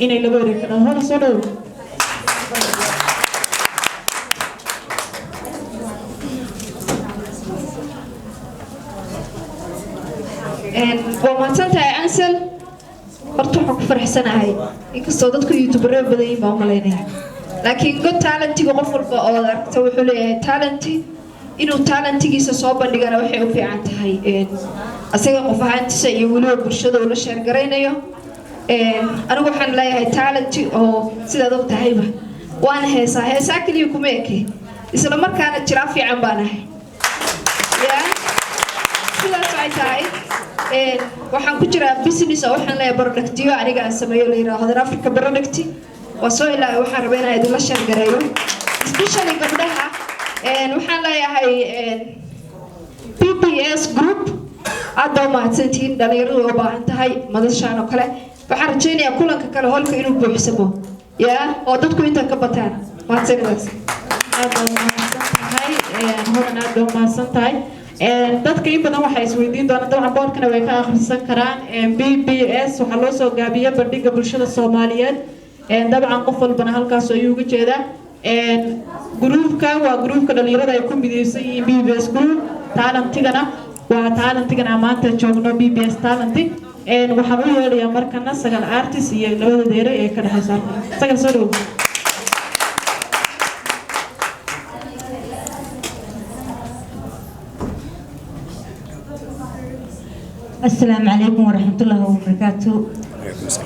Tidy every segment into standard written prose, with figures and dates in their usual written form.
inay laga wareegi karaan hada soo dhow وما تنتهي أنسل أرتوح كفر حسنا هاي يكسر ضدك يوتيوبر بدأي ما ملاينه لكن قد تالنتي قف البقاء توي حلي تالنتي إنه تالنتي جيس صعب اللي جرى وحي وفي عن هاي أسيق قف عن تسي يقولوا برشة ولا شهر جرينا يو أنا وحن لا هاي تالنتي أو سيدا ضبط هايبة وأنا هيسا كل يوم يكي إذا لما كانت ترافي عن بانه يا سيدا ساعت هاي waxaan ku jiraa business oo waxaan leeyahay productiyo aniga aan sameeyo leeyahay Africa producti wasoo ilaa waxaan rabaa inaan idin la share gareeyo especially gabdhaha waxaan leeyahay PPS group aad ma hadsantiin dhalinyaradu u baahan tahay madashaan oo kale waxaan rajaynayaa kulanka kale holka inuu buuxsamo yaa oo dadku inta ka bataan mahadsanid aad tahay horan aad u mahadsantahay dadka in badan waxay isweydiin doonaan dabcan boorkana way ka akhrisan karaan BBS waxa loo soo gaabiyaa bandhiga bulshada Soomaaliyeed dabcan qof walbana halkaas ayuu uga jeedaa groupka waa groupka dhalinyarada ay ku mideysan yihiin BBS group talentigana waa talentigana maanta joogno BBS talenti waxaan u yeelayaa markana sagal artist iyo labada deere ee ka dhaxaysa sagal soo dhow السلام عليكم ورحمة الله وبركاته.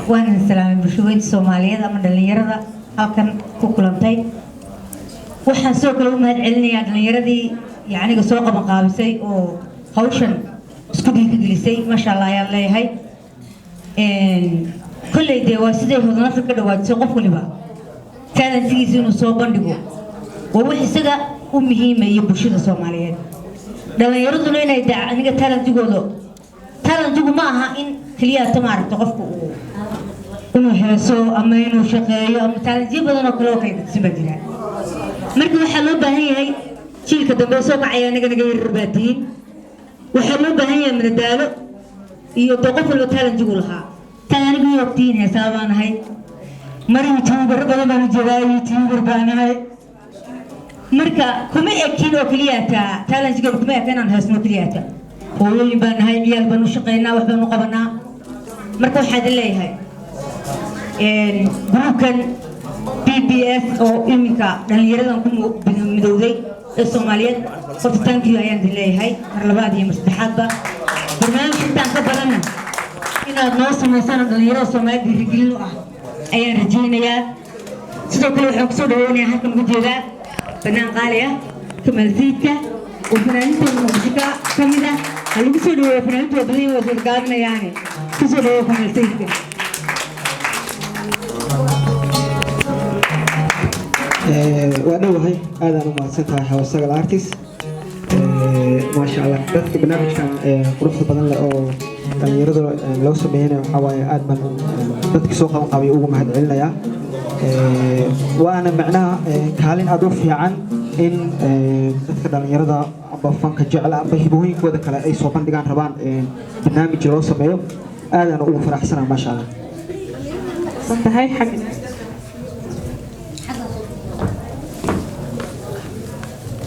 وأنا السلام بشوية الصومالية أما دلنيرة هاكن كوكلانتاي. وحن سوق لهم هالعلني دلنيرة دي يعني سوق مقابسي أو هوشن سكودي تجلسي ما شاء الله يا الله هاي. كل يدي واسدة هذا نفس كده واسوق كل بقى. كان تيجي سوق بندقو. ووحسدا أمي ما يبشر الصومالية. دلنيرة دلنا يدع أنا كتير تقولوا. talantigu ma aha in kaliya tamarto qofku inuu heeso ama inuu shaqeeyo ama talantiyo badan oo kale oo kaydsiba jiraan marka waxa loo baahan yahay jiilka dambe soo kacaya anaga yarbaadiin waxa loo baahan yahay madadaalo iyo qof walba talantigu lahaa taanigu waqtiin heesaabanahay marin tuubar badan baan joogaa tuubar baanahay marka kuma ekin oo kaliya talantigu kuma ekin aan heesno kaliya hooyooyin baan nahay ciyaal baan u shaqeynaa wax baan u qabanaa marka waxaad leeyahay gruupkan BBS oo iminka dhalinyaradan ku midowday ee Soomaaliyeed qortaankiyo ayaan leeyahay mar labaad iyo mar saddexaadba barnaamijka intaan ka badanna inaad noo samaysaan dhalinyarada Soomaaliyeed dhiirigelin u ah ayaan rajaynayaa sidoo kale waxaan kusoo dhaweynayaa halkan ugu jeedaa banaan qaali ah kamalsiidka وفنانين الموسيقى كميدا هل يسوي فنانين تودين وزرقارنا يعني يسوي فنانين وأنا وهاي هذا أنا ما سنتها حوسة الأرتيس ما شاء الله بدك برنامج كان قرص بدن أو كان يرضى لو سمينا حواي أدمن بدك سوق قوي أو ما هاد علنا يا وأنا معناه كالين أضيف عن إن dadka dhalinyarada aba fanka jecel aba hibooyinkooda kale ay soo bandhigaan rabaan barnaamij loo sameeyo aad aan ugu faraxsanahay ma sha Allah santahay xaq